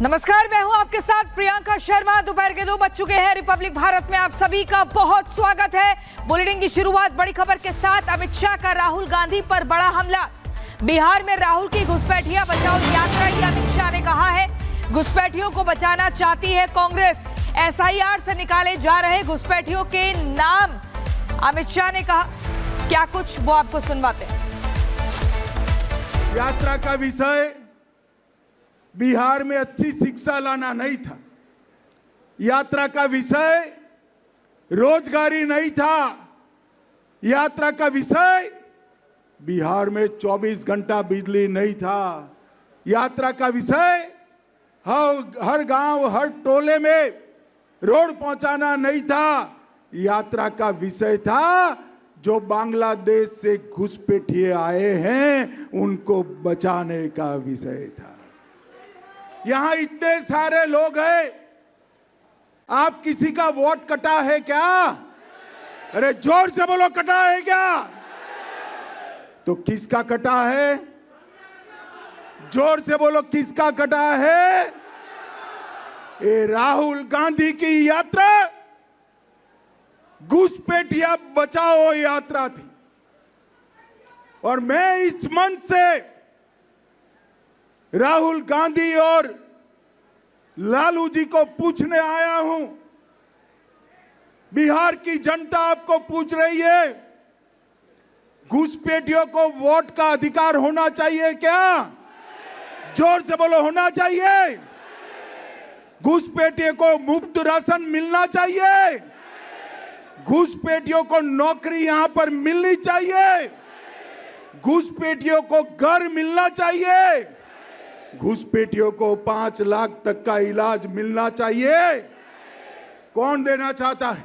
नमस्कार, मैं हूं आपके साथ प्रियंका शर्मा। दोपहर के 2 बज चुके हैं। रिपब्लिक भारत में आप सभी का बहुत स्वागत है। बुलेटिन की शुरुआत बड़ी खबर के साथ। अमित शाह का राहुल गांधी पर बड़ा हमला। बिहार में राहुल की घुसपैठिया बचाओ यात्रा की अमित शाह ने कहा है। घुसपैठियों को बचाना चाहती है कांग्रेस। एसआईआर से निकाले जा रहे घुसपैठियों के नाम अमित शाह ने कहा। क्या कुछ वो आपको सुनवाते हैं। यात्रा का विषय बिहार में अच्छी शिक्षा लाना नहीं था। यात्रा का विषय रोजगारी नहीं था। यात्रा का विषय बिहार में 24 घंटा बिजली नहीं था। यात्रा का विषय हर गांव हर टोले में रोड पहुंचाना नहीं था। यात्रा का विषय था जो बांग्लादेश से घुसपैठिए आए हैं उनको बचाने का विषय था। यहां इतने सारे लोग हैं, आप किसी का वोट कटा है क्या? अरे जोर से बोलो, कटा है क्या? तो किसका कटा है? जोर से बोलो, किसका कटा है? ये राहुल गांधी की यात्रा घुसपैठिया बचाओ यात्रा थी। और मैं इस मंच से राहुल गांधी और लालू जी को पूछने आया हूं। बिहार की जनता आपको पूछ रही है, घुसपैठियों को वोट का अधिकार होना चाहिए क्या? जोर से बोलो, होना चाहिए। घुसपैठियों को मुफ्त राशन मिलना चाहिए। घुसपैठियों को नौकरी यहां पर मिलनी चाहिए। घुसपैठियों को घर मिलना चाहिए। घुसपैठियों को 5 लाख तक का इलाज मिलना चाहिए। कौन देना चाहता है?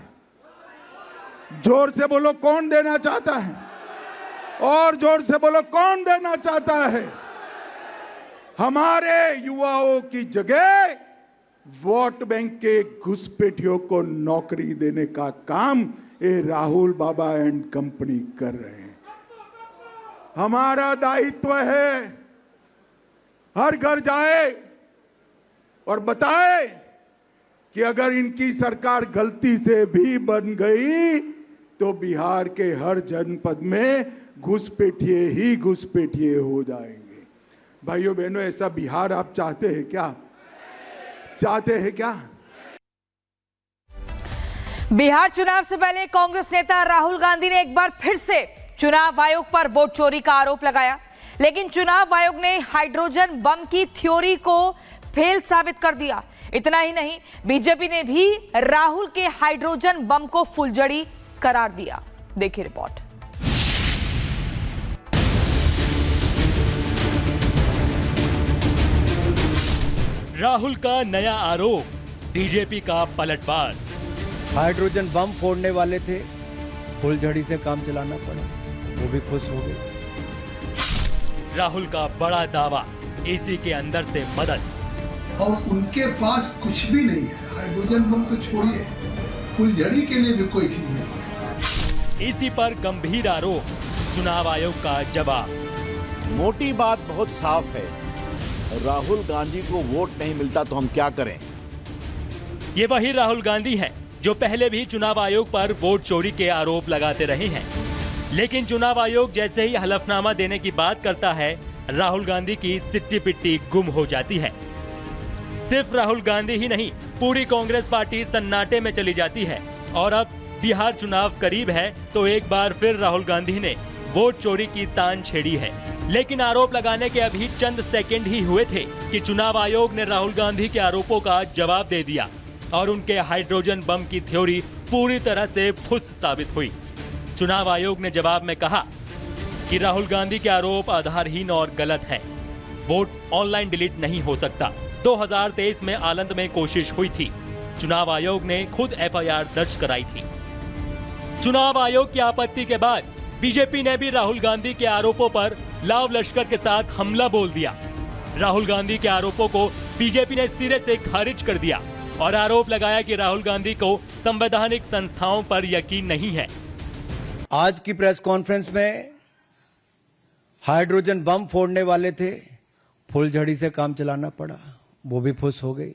जोर से बोलो, कौन देना चाहता है? और जोर से बोलो, कौन देना चाहता है? हमारे युवाओं की जगह वोट बैंक के घुसपैठियों को नौकरी देने का काम ये राहुल बाबा एंड कंपनी कर रहे हैं। हमारा दायित्व है हर घर जाए और बताए कि अगर इनकी सरकार गलती से भी बन गई तो बिहार के हर जनपद में घुसपैठिए ही घुसपैठिए हो जाएंगे। भाइयों बहनों, ऐसा बिहार आप चाहते हैं क्या? चाहते हैं क्या? बिहार चुनाव से पहले कांग्रेस नेता राहुल गांधी ने एक बार फिर से चुनाव आयोग पर वोट चोरी का आरोप लगाया। लेकिन चुनाव आयोग ने हाइड्रोजन बम की थ्योरी को फेल साबित कर दिया। इतना ही नहीं, बीजेपी ने भी राहुल के हाइड्रोजन बम को फुलझड़ी करार दिया। देखिए रिपोर्ट। राहुल का नया आरोप, बीजेपी का पलटवार। हाइड्रोजन बम फोड़ने वाले थे, फुलझड़ी से काम चलाना पड़ा, वो भी खुश हो गए। राहुल का बड़ा दावा, एसी के अंदर से मदद। और उनके पास कुछ भी नहीं है। हाइड्रोजन बम तो छोड़िए, फुलझड़ी के लिए भी कोई चीज नहीं है। एसी पर गंभीर आरोप, चुनाव आयोग का जवाब। मोटी बात बहुत साफ है, राहुल गांधी को वोट नहीं मिलता तो हम क्या करें? ये वही राहुल गांधी हैं जो पहले भी चुनाव आयोग पर वोट चोरी के आरोप लगाते रहे हैं। लेकिन चुनाव आयोग जैसे ही हलफनामा देने की बात करता है, राहुल गांधी की सिट्टी पिट्टी गुम हो जाती है। सिर्फ राहुल गांधी ही नहीं, पूरी कांग्रेस पार्टी सन्नाटे में चली जाती है। और अब बिहार चुनाव करीब है तो एक बार फिर राहुल गांधी ने वोट चोरी की तान छेड़ी है। लेकिन आरोप लगाने के अभी चंद सेकंड ही हुए थे कि चुनाव आयोग ने राहुल गांधी के आरोपों का जवाब दे दिया और उनके हाइड्रोजन बम की थ्योरी पूरी तरह से फुस साबित हुई। चुनाव आयोग ने जवाब में कहा कि राहुल गांधी के आरोप आधारहीन और गलत हैं। वोट ऑनलाइन डिलीट नहीं हो सकता। 2023 में आलंद में कोशिश हुई थी। चुनाव आयोग ने खुद एफआईआर दर्ज कराई थी। चुनाव आयोग की आपत्ति के बाद बीजेपी ने भी राहुल गांधी के आरोपों पर लाव लश्कर के साथ हमला बोल दिया। राहुल गांधी के आरोपों को बीजेपी ने सिरे से खारिज कर दिया और आरोप लगाया कि राहुल गांधी को संवैधानिक संस्थाओं पर यकीन नहीं है। आज की प्रेस कॉन्फ्रेंस में हाइड्रोजन बम फोड़ने वाले थे, फुलझड़ी से काम चलाना पड़ा, वो भी फुस हो गई।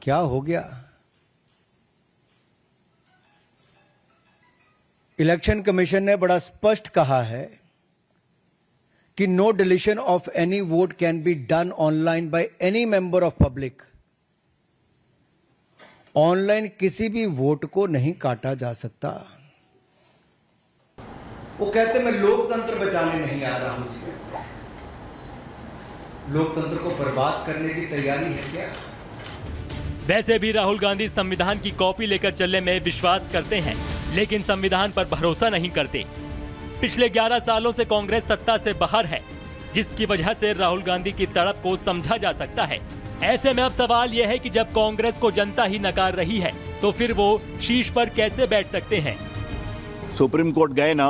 क्या हो गया? इलेक्शन कमीशन ने बड़ा स्पष्ट कहा है कि no deletion of any vote can be done online by any member of public. Online किसी भी वोट को नहीं काटा जा सकता। वो कहते मैं लोकतंत्र बचाने नहीं आ रहा हूं। लोकतंत्र को बर्बाद करने की तैयारी है क्या? वैसे भी राहुल गांधी संविधान की कॉपी लेकर चलने में विश्वास करते हैं, लेकिन संविधान पर भरोसा नहीं करते। पिछले 11 सालों से कांग्रेस सत्ता से बाहर है, जिसकी वजह से राहुल गांधी की तड़प को समझा जा सकता है। ऐसे में अब सवाल यह है कि जब कांग्रेस को जनता ही नकार रही है, तो फिर वो शीश पर कैसे बैठ सकते हैं? सुप्रीम कोर्ट गए ना,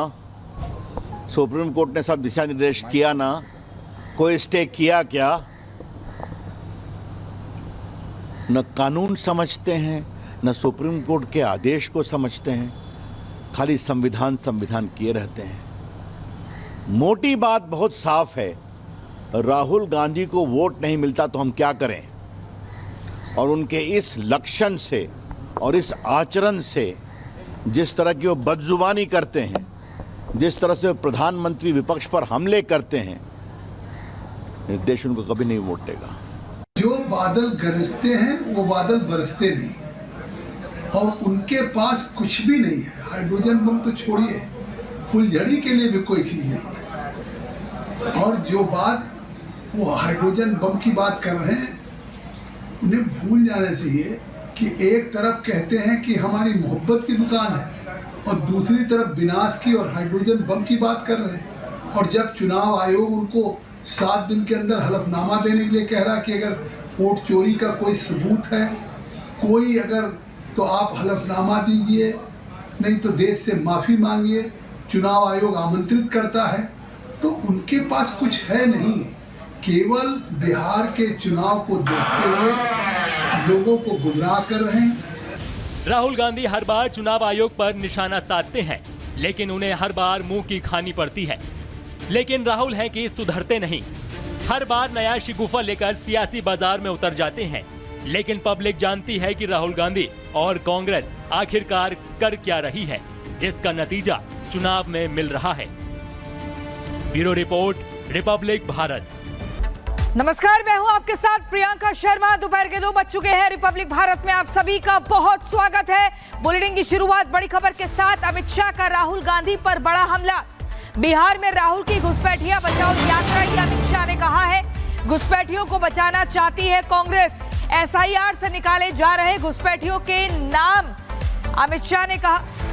सुप्रीम कोर्ट ने सब दिशा निर्देश किया ना, कोई स्टे किया क्या? न कानून समझते हैं, न सुप्रीम कोर्ट के आदेश को समझते हैं, खाली संविधान संविधान किए रहते हैं। मोटी बात बहुत साफ है, राहुल गांधी को वोट नहीं मिलता तो हम क्या करें? और उनके इस लक्षण से और इस आचरण से, जिस तरह की वो बदजुबानी करते हैं, जिस तरह से प्रधानमंत्री विपक्ष पर हमले करते हैं, देश उनको कभी नहीं वोट देगा। जो बादल गरजते हैं वो बादल बरसते नहीं हैं। और उनके पास कुछ भी नहीं है। हाइड्रोजन बम तो छोड़िए, फुलझड़ी के लिए भी कोई चीज नहीं है। और जो बात वो हाइड्रोजन बम की बात कर रहे हैं, उन्हें भूल जाना चाहिए कि एक तरफ कहते हैं कि हमारी मोहब्बत की दुकान है और दूसरी तरफ विनाश की और हाइड्रोजन बम की बात कर रहे हैं। और जब चुनाव आयोग उनको 7 दिन के अंदर हलफनामा देने के लिए कह रहा कि अगर वोट चोरी का कोई सबूत है, कोई अगर, तो आप हलफनामा दीजिए, नहीं तो देश से माफ़ी मांगिए, चुनाव आयोग आमंत्रित करता है, तो उनके पास कुछ है नहीं। केवल बिहार के चुनाव को देखते हुए लोगों को गुमराह कर रहे हैं। राहुल गांधी हर बार चुनाव आयोग पर निशाना साधते हैं, लेकिन उन्हें हर बार मुंह की खानी पड़ती है। लेकिन राहुल हैं कि सुधरते नहीं, हर बार नया शिगुफा लेकर सियासी बाजार में उतर जाते हैं। लेकिन पब्लिक जानती है कि राहुल गांधी और कांग्रेस आखिरकार कर क्या रही है, जिसका नतीजा चुनाव में मिल रहा है। Bureau report, Republic Bharat. नमस्कार, मैं हूं आपके साथ प्रियंका शर्मा। दोपहर के 2 बज चुके हैं। रिपब्लिक भारत में आप सभी का बहुत स्वागत है। बुलेटिन की शुरुआत बड़ी खबर के साथ। अमित शाह का राहुल गांधी पर बड़ा हमला। बिहार में राहुल की घुसपैठियां बचाओ यात्रा की अमित शाह ने कहा है। घुसपैठियों को बचाना चाहती है कांग्रेस। SIR से निकाले जा रहे घुसपैठियों के नाम अमित शाह ने कहा।